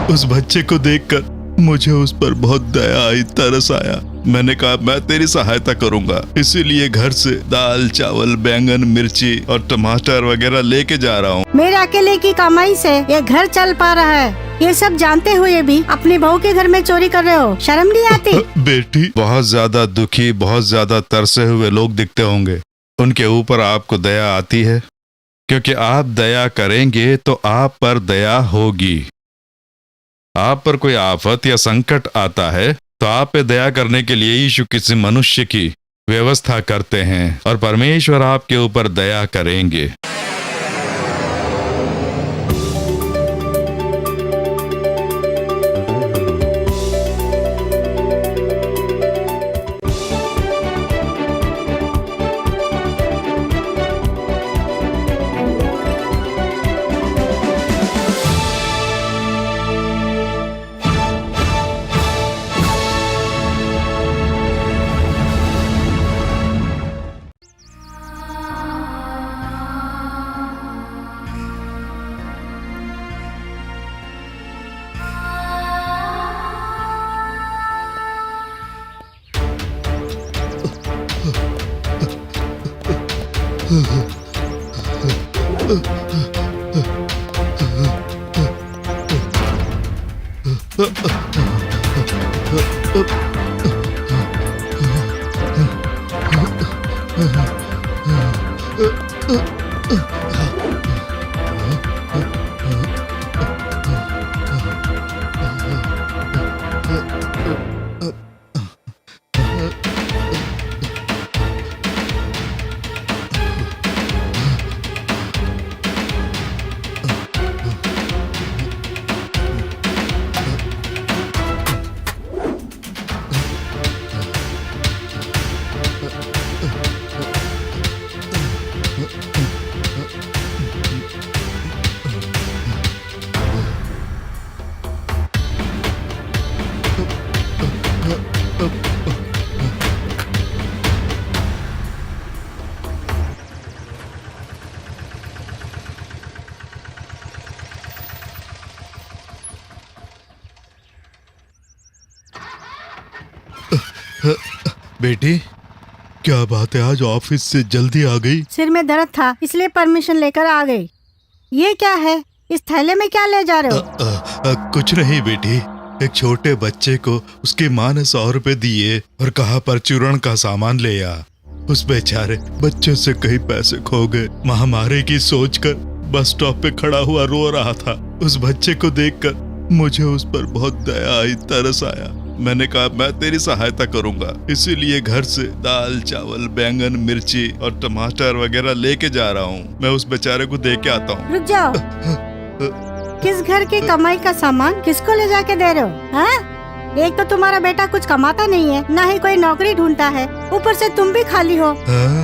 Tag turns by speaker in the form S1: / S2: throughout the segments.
S1: उस बच्चे को देखकर मुझे उस पर बहुत दया आई, तरस आया। मैंने कहा मैं तेरी सहायता करूंगा, इसीलिए घर से दाल चावल बैंगन मिर्ची और टमाटर वगैरह लेके जा रहा हूँ।
S2: मेरे अकेले की कमाई से ये घर चल पा रहा है, ये सब जानते हुए भी अपनी बहू के घर में चोरी कर रहे हो, शर्म नहीं आती?
S1: बेटी, बहुत ज्यादा दुखी, बहुत ज्यादा तरसे हुए लोग दिखते होंगे, उनके ऊपर आपको दया आती है? क्योंकि आप दया करेंगे तो आप पर दया होगी। आप पर कोई आफत या संकट आता है तो आप पे दया करने के लिए यीशु किसी मनुष्य की व्यवस्था करते हैं और परमेश्वर आपके ऊपर दया करेंगे। बेटी, क्या बात है, आज ऑफिस से जल्दी आ गई?
S2: सिर में दर्द था इसलिए परमिशन लेकर आ गई। ये क्या है, इस थैले में क्या ले जा रहे हो?
S1: कुछ नहीं बेटी, एक छोटे बच्चे को उसकी माँ ने 100 रुपए दिए और कहा परचूरण का सामान ले आ। उस बेचारे बच्चे से कई पैसे खो गए। महामारी की सोचकर बस स्टॉप पे खड़ा हुआ रो रहा था। उस बच्चे को देखकर मुझे उस पर बहुत दया आई, तरस आया। मैंने कहा मैं तेरी सहायता करूंगा, इसीलिए घर से दाल चावल बैंगन मिर्ची और टमाटर वगैरह लेके जा रहा हूँ। मैं उस बेचारे को दे के आता हूँ।
S2: रुक जाओ, किस घर की कमाई का सामान किसको ले जाके दे रहे हो? हाँ? एक तो तुम्हारा बेटा कुछ कमाता नहीं है, ना ही कोई नौकरी ढूंढता है, ऊपर से तुम भी खाली हो।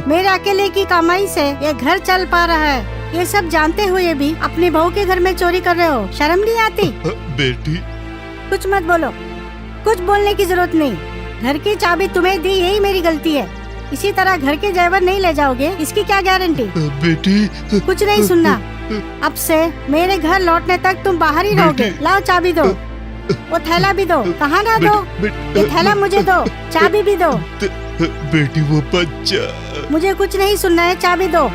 S2: मेरे अकेले की कमाई से ये घर चल पा रहा है, ये सब जानते हुए भी अपनी बहू के घर में चोरी कर रहे हो, शर्म नहीं आती?
S1: बेटी,
S2: कुछ मत बोलो, कुछ बोलने की जरूरत नहीं। घर की चाबी तुम्हें दी, यही मेरी गलती है। इसी तरह घर के जेवर नहीं ले जाओगे, इसकी क्या गारंटी?
S1: बेटी,
S2: कुछ नहीं सुनना, अब से मेरे घर लौटने तक तुम बाहर ही रहोगे। लाओ चाबी दो, वो थैला भी दो। कहाँ ना दो, ये थैला मुझे दो, चाबी भी दो।
S1: बेटी, वो बच्चा।
S2: मुझे कुछ नहीं सुनना है, चाबी दो।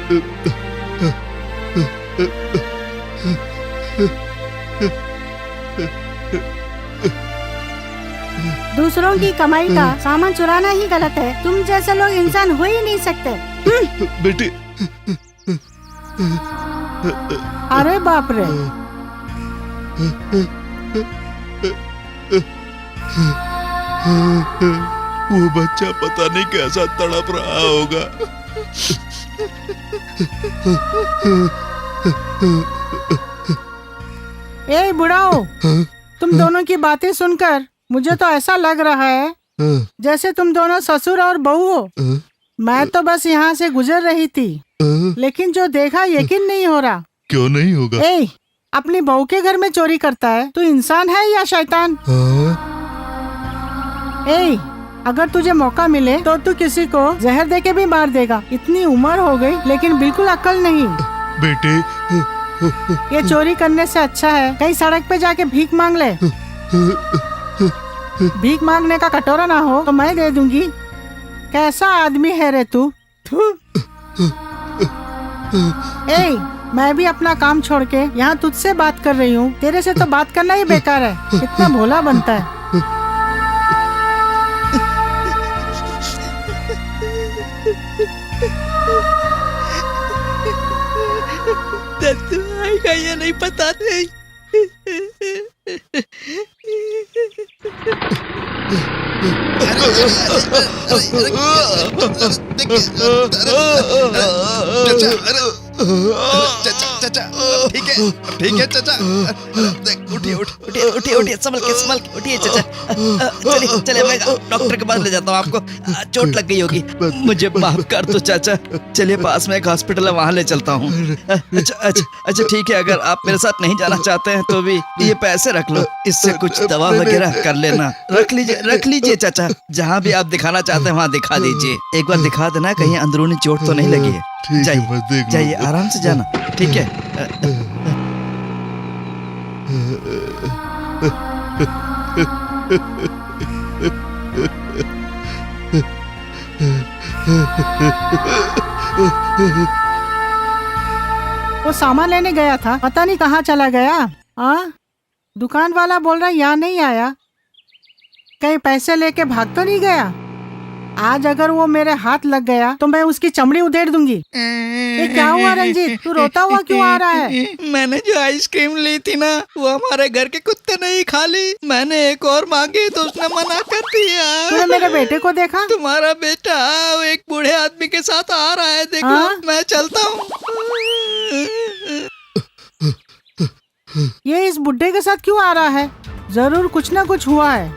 S2: दूसरों की कमाई का सामान चुराना ही गलत है। तुम जैसे लोग इंसान हो ही नहीं सकते।
S1: बेटी,
S2: अरे बाप रे,
S1: वो बच्चा पता नहीं कैसा तड़प रहा होगा।
S2: ए बुढ़ाओ, तुम दोनों की बातें सुनकर मुझे तो ऐसा लग रहा है जैसे तुम दोनों ससुर और बहू हो। मैं तो बस यहाँ से गुजर रही थी, लेकिन जो देखा यकीन नहीं हो रहा।
S1: क्यों नहीं होगा?
S2: ए, अपनी बहू के घर में चोरी करता है, तू इंसान है या शैतान? ए, अगर तुझे मौका मिले तो तू किसी को जहर देके भी मार देगा। इतनी उम्र हो गई लेकिन बिल्कुल अक्ल नहीं।
S1: बेटे,
S2: ये चोरी करने से अच्छा है कहीं सड़क पे जाके भीख मांग ले। भीख मांगने का कटोरा ना हो तो मैं दे दूंगी। कैसा आदमी है रे तू। ए, मैं भी अपना काम छोड़ के यहाँ तुझसे बात कर रही हूँ। तेरे से तो बात करना ही बेकार है। कितना भोला बनता है।
S3: दद्दू आएगा या नहीं पता नहीं। चाचा ठीक है चाचा। उठिए संभल के उठिए चाचा। चलिए मैं डॉक्टर के पास ले जाता हूँ आपको। चोट लग गई होगी, मुझे माफ कर दो चाचा। चलिए पास में एक हॉस्पिटल है, वहाँ ले चलता हूँ। अच्छा ठीक है, अगर आप मेरे साथ नहीं जाना चाहते हैं तो भी ये पैसे रख लो, इससे कुछ दवा वगैरह कर लेना। रख लीजिए चाचा, जहाँ भी आप दिखाना चाहते हैं वहाँ दिखा दीजिए। एक बार दिखा देना, कहीं अंदरूनी चोट तो नहीं लगी है। जाइए आराम से जाना, ठीक है।
S2: वो सामान लेने गया था, पता नहीं कहाँ चला गया। दुकान वाला बोल रहा यहाँ नहीं आया। कहीं पैसे लेके भाग तो नहीं गया। आज अगर वो मेरे हाथ लग गया तो मैं उसकी चमड़ी उधेड़ दूंगी। ये क्या हुआ रंजीत, तू रोता हुआ क्यों आ रहा है?
S3: मैंने जो आइसक्रीम ली थी ना, वो हमारे घर के कुत्ते नहीं खा ली। मैंने एक और मांगी तो उसने मना कर दिया।
S2: तूने मेरे बेटे को देखा?
S3: तुम्हारा बेटा वो एक बूढ़े आदमी के साथ आ रहा है, देखो। मैं चलता हूँ।
S2: ये इस बुड्ढे के साथ क्यों आ रहा है? जरूर कुछ ना कुछ हुआ है।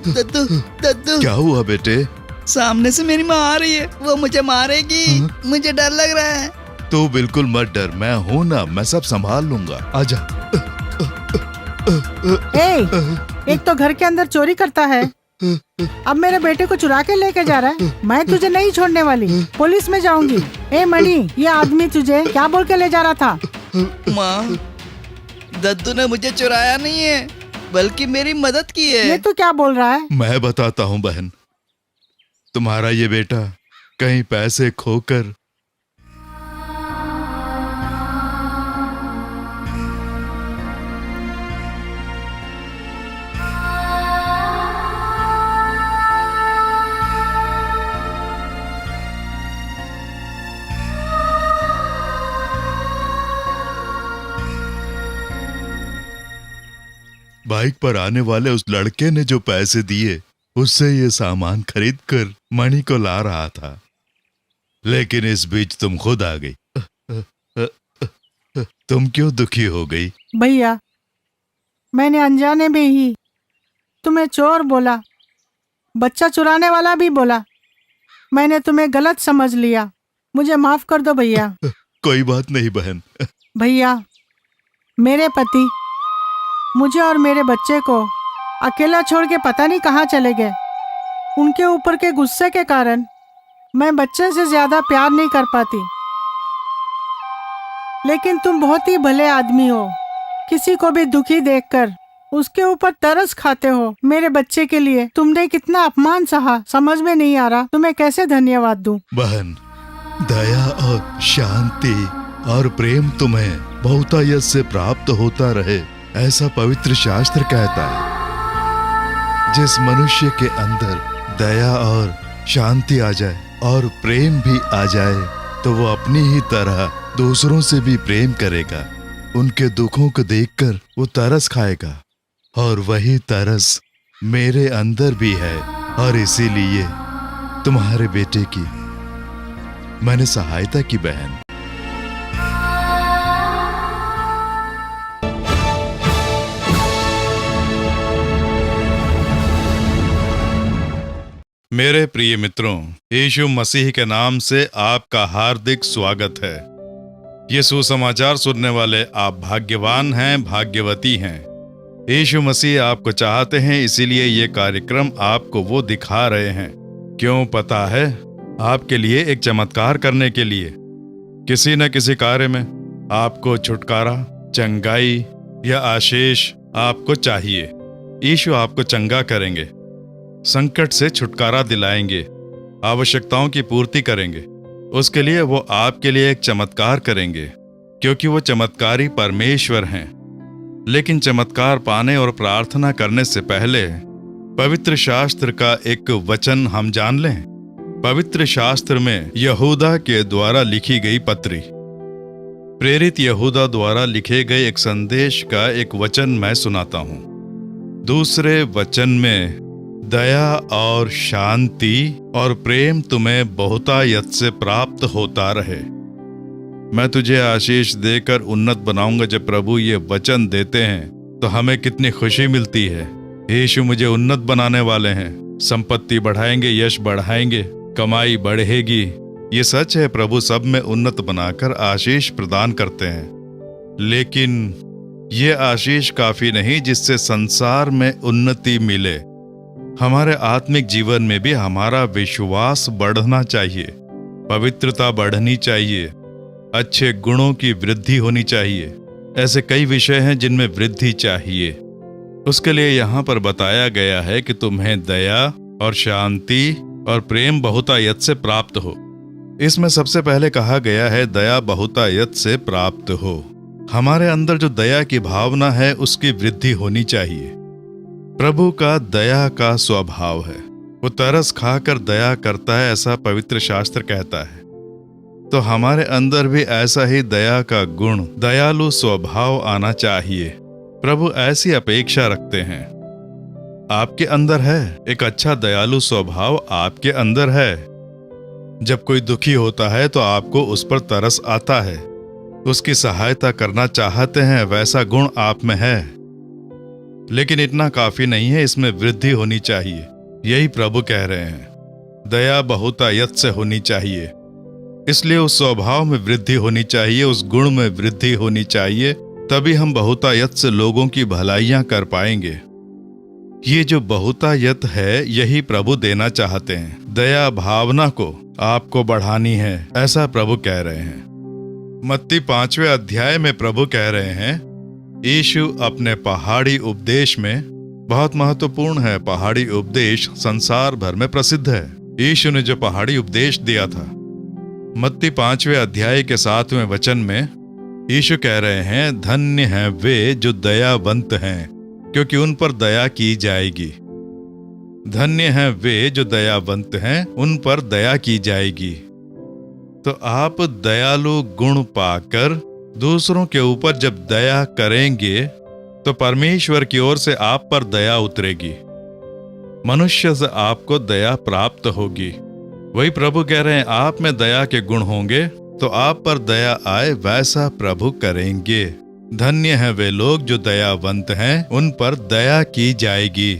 S3: दद्दू
S1: क्या हुआ बेटे?
S3: सामने से मेरी माँ आ रही है, वो मुझे मारेगी। मुझे डर लग रहा है।
S1: तो बिल्कुल मत डर, मैं हूँ ना, मैं सब संभाल लूंगा। आजा।
S2: एक तो घर के अंदर चोरी करता है, अब मेरे बेटे को चुरा के लेके जा रहा है। मैं तुझे नहीं छोड़ने वाली, पुलिस में जाऊंगी। ए मणि, ये आदमी तुझे क्या बोल के ले जा रहा था?
S3: माँ, दद्दू ने मुझे चुराया नहीं है, बल्कि मेरी मदद की है।
S2: ये तू क्या बोल रहा है?
S1: मैं बताता हूँ बहन, तुम्हारा ये बेटा कहीं पैसे खोकर बाइक पर आने वाले उस लड़के ने जो पैसे दिए, उससे ये सामान खरीद कर मणि को ला रहा था। लेकिन इस बीच तुम खुद आ गई। तुम क्यों दुखी हो गई?
S2: भैया, मैंने अनजाने में ही तुम्हें चोर बोला, बच्चा चुराने वाला भी बोला। मैंने तुम्हें गलत समझ लिया, मुझे माफ कर दो भैया।
S1: कोई बात नहीं बहन।
S2: भैया, मेरे पति मुझे और मेरे बच्चे को अकेला छोड़ के पता नहीं कहाँ चले गए। उनके ऊपर के गुस्से के कारण मैं बच्चे से ज्यादा प्यार नहीं कर पाती। लेकिन तुम बहुत ही भले आदमी हो, किसी को भी दुखी देखकर उसके ऊपर तरस खाते हो। मेरे बच्चे के लिए तुमने कितना अपमान सहा, समझ में नहीं आ रहा तुम्हें कैसे धन्यवाद दूं।
S1: बहन, दया और शांति और प्रेम तुम्हें बहुतायत से प्राप्त होता रहे, ऐसा पवित्र शास्त्र कहता है। जिस मनुष्य के अंदर दया और शांति आ जाए और प्रेम भी आ जाए, तो वो अपनी ही तरह दूसरों से भी प्रेम करेगा। उनके दुखों को देखकर वो तरस खाएगा, और वही तरस मेरे अंदर भी है। और इसीलिए तुम्हारे बेटे की मैंने सहायता की बहन। मेरे प्रिय मित्रों, यीशु मसीह के नाम से आपका हार्दिक स्वागत है। ये सुसमाचार सुनने वाले आप भाग्यवान हैं, भाग्यवती हैं। यीशु मसीह आपको चाहते हैं, इसीलिए ये कार्यक्रम आपको वो दिखा रहे हैं। क्यों पता है? आपके लिए एक चमत्कार करने के लिए। किसी न किसी कार्य में आपको छुटकारा चंगाई या आशीष आपको चाहिए। यीशु आपको चंगा करेंगे, संकट से छुटकारा दिलाएंगे, आवश्यकताओं की पूर्ति करेंगे। उसके लिए वो आपके लिए एक चमत्कार करेंगे, क्योंकि वो चमत्कारी परमेश्वर हैं। लेकिन चमत्कार पाने और प्रार्थना करने से पहले पवित्र शास्त्र का एक वचन हम जान लें। पवित्र शास्त्र में यहूदा के द्वारा लिखी गई पत्री, प्रेरित यहूदा द्वारा लिखे गए एक संदेश का एक वचन मैं सुनाता हूं। दूसरे वचन में दया और शांति और प्रेम तुम्हें बहुतायत से प्राप्त होता रहे। मैं तुझे आशीष देकर उन्नत बनाऊंगा। जब प्रभु ये वचन देते हैं तो हमें कितनी खुशी मिलती है। यीशु मुझे उन्नत बनाने वाले हैं, संपत्ति बढ़ाएंगे, यश बढ़ाएंगे, कमाई बढ़ेगी। ये सच है, प्रभु सब में उन्नत बनाकर आशीष प्रदान करते हैं। लेकिन ये आशीष काफी नहीं जिससे संसार में उन्नति मिले। हमारे आत्मिक जीवन में भी हमारा विश्वास बढ़ना चाहिए, पवित्रता बढ़नी चाहिए, अच्छे गुणों की वृद्धि होनी चाहिए। ऐसे कई विषय हैं जिनमें वृद्धि चाहिए। उसके लिए यहाँ पर बताया गया है कि तुम्हें दया और शांति और प्रेम बहुतायत से प्राप्त हो। इसमें सबसे पहले कहा गया है दया बहुतायत से प्राप्त हो। हमारे अंदर जो दया की भावना है उसकी वृद्धि होनी चाहिए। प्रभु का दया का स्वभाव है, वो तरस खाकर दया करता है, ऐसा पवित्र शास्त्र कहता है। तो हमारे अंदर भी ऐसा ही दया का गुण, दयालु स्वभाव आना चाहिए। प्रभु ऐसी अपेक्षा रखते हैं। आपके अंदर है एक अच्छा दयालु स्वभाव, आपके अंदर है। जब कोई दुखी होता है तो आपको उस पर तरस आता है, उसकी सहायता करना चाहते हैं, वैसा गुण आप में है। लेकिन इतना काफी नहीं है, इसमें वृद्धि होनी चाहिए। यही प्रभु कह रहे हैं, दया बहुतायत से होनी चाहिए। इसलिए उस स्वभाव में वृद्धि होनी चाहिए, उस गुण में वृद्धि होनी चाहिए, तभी हम बहुतायत से लोगों की भलाइयां कर पाएंगे। ये जो बहुतायत है यही प्रभु देना चाहते हैं। दया भावना को आपको बढ़ानी है, ऐसा प्रभु कह रहे हैं। मत्ती 5वें अध्याय में प्रभु कह रहे हैं, यीशु अपने पहाड़ी उपदेश में, बहुत महत्वपूर्ण है पहाड़ी उपदेश, संसार भर में प्रसिद्ध है। यीशु ने जो पहाड़ी उपदेश दिया था, मत्ती 5वें अध्याय के 7वें वचन में यीशु कह रहे हैं, धन्य हैं वे जो दयावंत हैं, क्योंकि उन पर दया की जाएगी। धन्य हैं वे जो दयावंत हैं, उन पर दया की जाएगी। तो आप दयालु गुण पाकर दूसरों के ऊपर जब दया करेंगे तो परमेश्वर की ओर से आप पर दया उतरेगी, मनुष्य से आपको दया प्राप्त होगी। वही प्रभु कह रहे हैं, आप में दया के गुण होंगे तो आप पर दया आए, वैसा प्रभु करेंगे। धन्य हैं वे लोग जो दयावंत हैं, उन पर दया की जाएगी।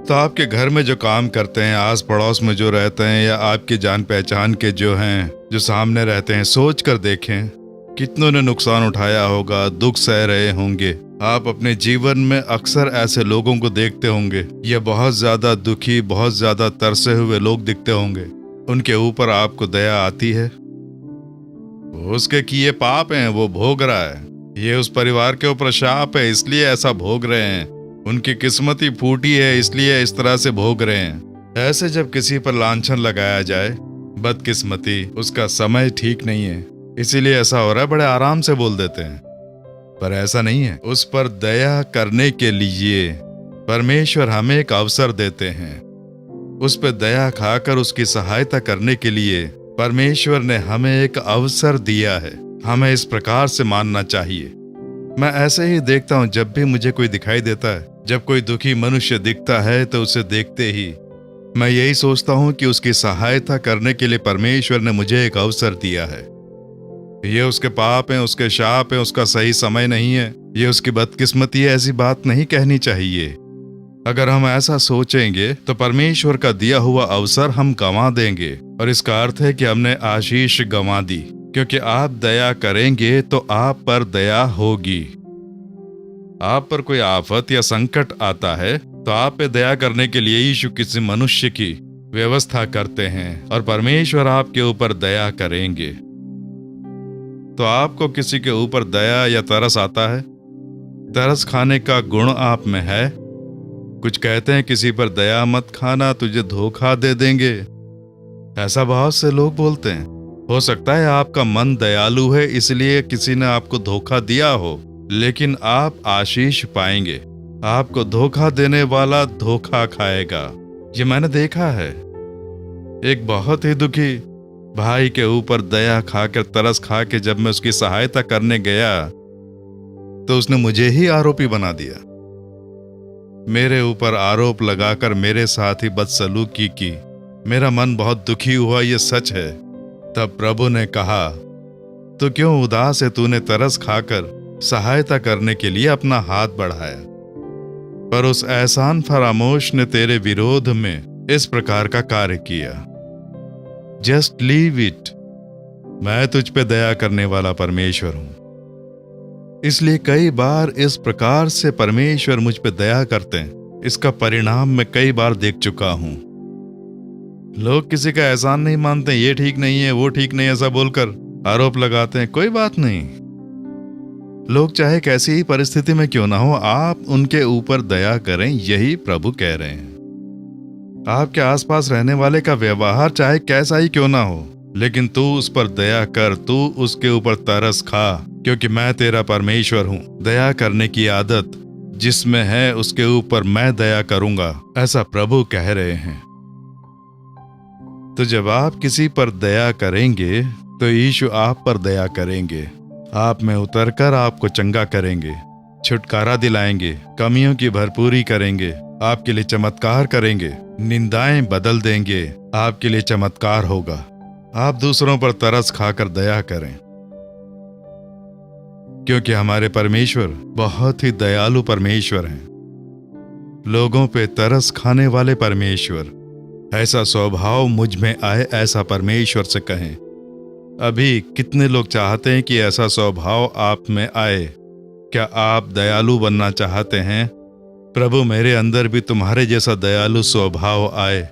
S1: तो आपके घर में जो काम करते हैं, आस पड़ोस में जो रहते हैं, या आपके जान पहचान के जो हैं, जो सामने रहते हैं, सोच कर देखें कितनों ने नुकसान उठाया होगा, दुख सह रहे होंगे। आप अपने जीवन में अक्सर ऐसे लोगों को देखते होंगे, ये बहुत ज्यादा दुखी, बहुत ज्यादा तरसे हुए लोग दिखते होंगे। उनके ऊपर आपको दया आती है? उसके किए पाप हैं, वो भोग रहा है। ये उस परिवार के ऊपर शाप है, इसलिए ऐसा भोग रहे हैं। उनकी किस्मत ही फूटी है, इसलिए इस तरह से भोग रहे हैं। ऐसे जब किसी पर लांछन लगाया जाए, बदकिस्मती, उसका समय ठीक नहीं है, इसीलिए ऐसा हो रहा है, बड़े आराम से बोल देते हैं। पर ऐसा नहीं है। उस पर दया करने के लिए परमेश्वर हमें एक अवसर देते हैं। उस पर दया खाकर उसकी सहायता करने के लिए परमेश्वर ने हमें एक अवसर दिया है। हमें इस प्रकार से मानना चाहिए। मैं ऐसे ही देखता हूँ, जब भी मुझे कोई दिखाई देता है, जब कोई दुखी मनुष्य दिखता है, तो उसे देखते ही मैं यही सोचता हूँ कि उसकी सहायता करने के लिए परमेश्वर ने मुझे एक अवसर दिया है। ये उसके पाप हैं, उसके शाप हैं, उसका सही समय नहीं है, ये उसकी बदकिस्मती है, ऐसी बात नहीं कहनी चाहिए। अगर हम ऐसा सोचेंगे तो परमेश्वर का दिया हुआ अवसर हम गंवा देंगे, और इसका अर्थ है कि हमने आशीष गंवा दी। क्योंकि आप दया करेंगे तो आप पर दया होगी। आप पर कोई आफत या संकट आता है तो आप पे दया करने के लिए यीशु किसी मनुष्य की व्यवस्था करते हैं, और परमेश्वर आपके ऊपर दया करेंगे। तो आपको किसी के ऊपर दया या तरस आता है? तरस खाने का गुण आप में है? कुछ कहते हैं किसी पर दया मत खाना, तुझे धोखा दे देंगे। ऐसा बहुत से लोग बोलते हैं। हो सकता है आपका मन दयालु है इसलिए किसी ने आपको धोखा दिया हो, लेकिन आप आशीष पाएंगे। आपको धोखा देने वाला धोखा खाएगा। ये मैंने देखा है। एक बहुत ही दुखी भाई के ऊपर दया खाकर तरस खा के जब मैं उसकी सहायता करने गया तो उसने मुझे ही आरोपी बना दिया। मेरे ऊपर आरोप लगाकर मेरे साथ ही बदसलूकी की। मेरा मन बहुत दुखी हुआ, ये सच है। तब प्रभु ने कहा, तो क्यों उदास है? तूने तरस खाकर सहायता करने के लिए अपना हाथ बढ़ाया, पर उस एहसान फरामोश ने तेरे विरोध में इस प्रकार का कार्य किया। Just leave it. मैं तुझ पे दया करने वाला परमेश्वर हूं। इसलिए कई बार इस प्रकार से परमेश्वर मुझ पे दया करते हैं। इसका परिणाम मैं कई बार देख चुका हूं। लोग किसी का एहसान नहीं मानते, ये ठीक नहीं है, वो ठीक नहीं, ऐसा बोलकर आरोप लगाते हैं। कोई बात नहीं, लोग चाहे कैसी ही परिस्थिति में क्यों ना हो, आप उनके ऊपर दया करें, यही प्रभु कह रहे हैं। आपके आसपास रहने वाले का व्यवहार चाहे कैसा ही क्यों ना हो, लेकिन तू उस पर दया कर, तू उसके ऊपर तरस खा, क्योंकि मैं तेरा परमेश्वर हूं। दया करने की आदत जिसमें है उसके ऊपर मैं दया करूंगा, ऐसा प्रभु कह रहे हैं। तो जब आप किसी पर दया करेंगे तो यीशु आप पर दया करेंगे। आप में उतरकर आपको चंगा करेंगे, छुटकारा दिलाएंगे, कमियों की भरपूरी करेंगे, आपके लिए चमत्कार करेंगे, निंदाएं बदल देंगे, आपके लिए चमत्कार होगा। आप दूसरों पर तरस खाकर दया करें, क्योंकि हमारे परमेश्वर बहुत ही दयालु परमेश्वर हैं। लोगों पे तरस खाने वाले परमेश्वर। ऐसा स्वभाव मुझ में आए, ऐसा परमेश्वर से कहें। अभी कितने लोग चाहते हैं कि ऐसा स्वभाव आप में आए? क्या आप दयालु बनना चाहते हैं? प्रभु मेरे अंदर भी तुम्हारे जैसा दयालु स्वभाव आए,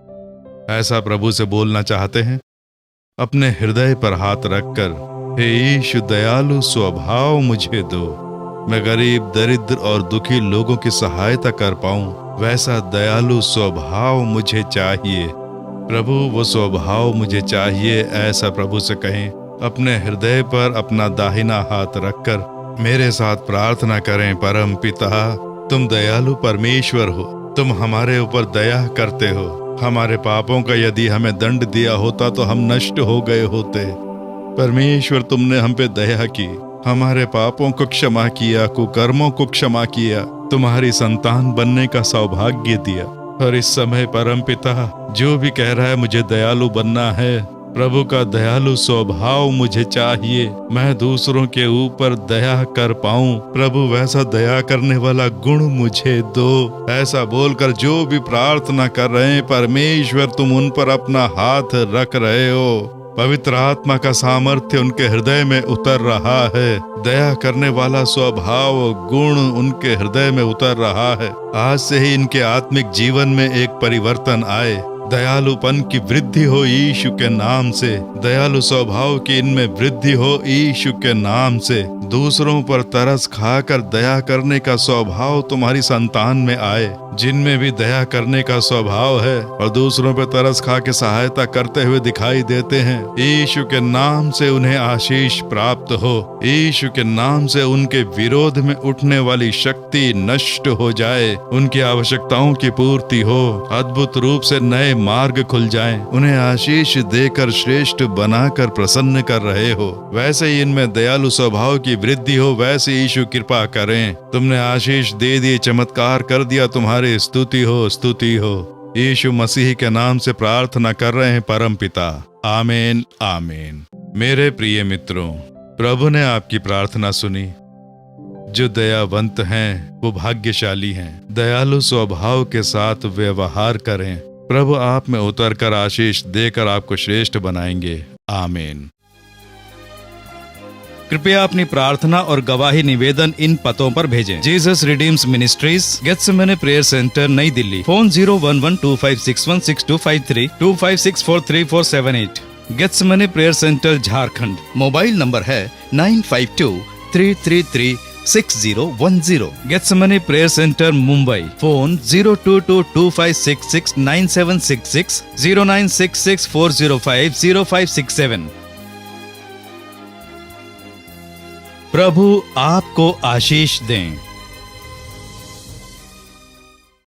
S1: ऐसा प्रभु से बोलना चाहते हैं? अपने हृदय पर हाथ रखकर, हे यीशु दयालु स्वभाव मुझे दो, मैं गरीब, दरिद्र और दुखी लोगों की सहायता कर पाऊं, वैसा दयालु स्वभाव मुझे चाहिए। प्रभु वो स्वभाव मुझे चाहिए, ऐसा प्रभु से कहें। अपने हृदय पर अपना दाहिना हाथ रखकर मेरे साथ प्रार्थना करें। परम पिता, तुम दयालु परमेश्वर हो, तुम हमारे ऊपर दया करते हो। हमारे पापों का यदि हमें दंड दिया होता तो हम नष्ट हो गए होते। परमेश्वर तुमने हम पे दया की, हमारे पापों को क्षमा किया, कुकर्मों को क्षमा किया, तुम्हारी संतान बनने का सौभाग्य दिया। और इस समय परम पिता जो भी कह रहा है मुझे दयालु बनना है, प्रभु का दयालु स्वभाव मुझे चाहिए, मैं दूसरों के ऊपर दया कर पाऊं, प्रभु वैसा दया करने वाला गुण मुझे दो, ऐसा बोलकर जो भी प्रार्थना कर रहे हैं परमेश्वर तुम उन पर अपना हाथ रख रहे हो। पवित्र आत्मा का सामर्थ्य उनके हृदय में उतर रहा है, दया करने वाला स्वभाव गुण उनके हृदय में उतर रहा है। आज से ही इनके आत्मिक जीवन में एक परिवर्तन आए, दयालुपन की वृद्धि हो यीशु के नाम से, दयालु स्वभाव की इनमें वृद्धि हो यीशु के नाम से। दूसरों पर तरस खाकर दया करने का स्वभाव तुम्हारी संतान में आए, जिनमें भी दया करने का स्वभाव है और दूसरों पर तरस खा के सहायता करते हुए दिखाई देते हैं। यीशु के नाम से उन्हें आशीष प्राप्त हो, यीशु के नाम से उनके विरोध में उठने वाली शक्ति नष्ट हो जाए, उनकी आवश्यकताओं की पूर्ति हो, अद्भुत रूप से नए मार्ग खुल जाएं, उन्हें आशीष देकर श्रेष्ठ बनाकर प्रसन्न कर रहे हो। वैसे ही इनमें दयालु स्वभाव की वृद्धि हो, वैसे यीशु कृपा करें। तुमने आशीष दे दी, चमत्कार कर दिया, तुम्हारी स्तुति हो, स्तुति हो। यीशु मसीह के नाम से प्रार्थना कर रहे हैं परम पिता, आमीन आमीन। मेरे प्रिय मित्रों, प्रभु ने आपकी प्रार्थना सुनी। जो दयावंत हैं वो भाग्यशाली हैं। दयालु स्वभाव के साथ व्यवहार करें, प्रभु आप में उतर कर आशीष देकर आपको श्रेष्ठ बनाएंगे, आमीन। कृपया अपनी प्रार्थना और गवाही निवेदन इन पतों पर भेजें। Jesus redeems ministries, Gethsemane prayer centre, New Delhi. Phone 01125616253256434478। Gethsemane prayer centre Jharkhand. Mobile number है 9523336010। Gethsemane prayer centre Mumbai. Phone 0222566966 096640500567। प्रभु आपको आशीष दें।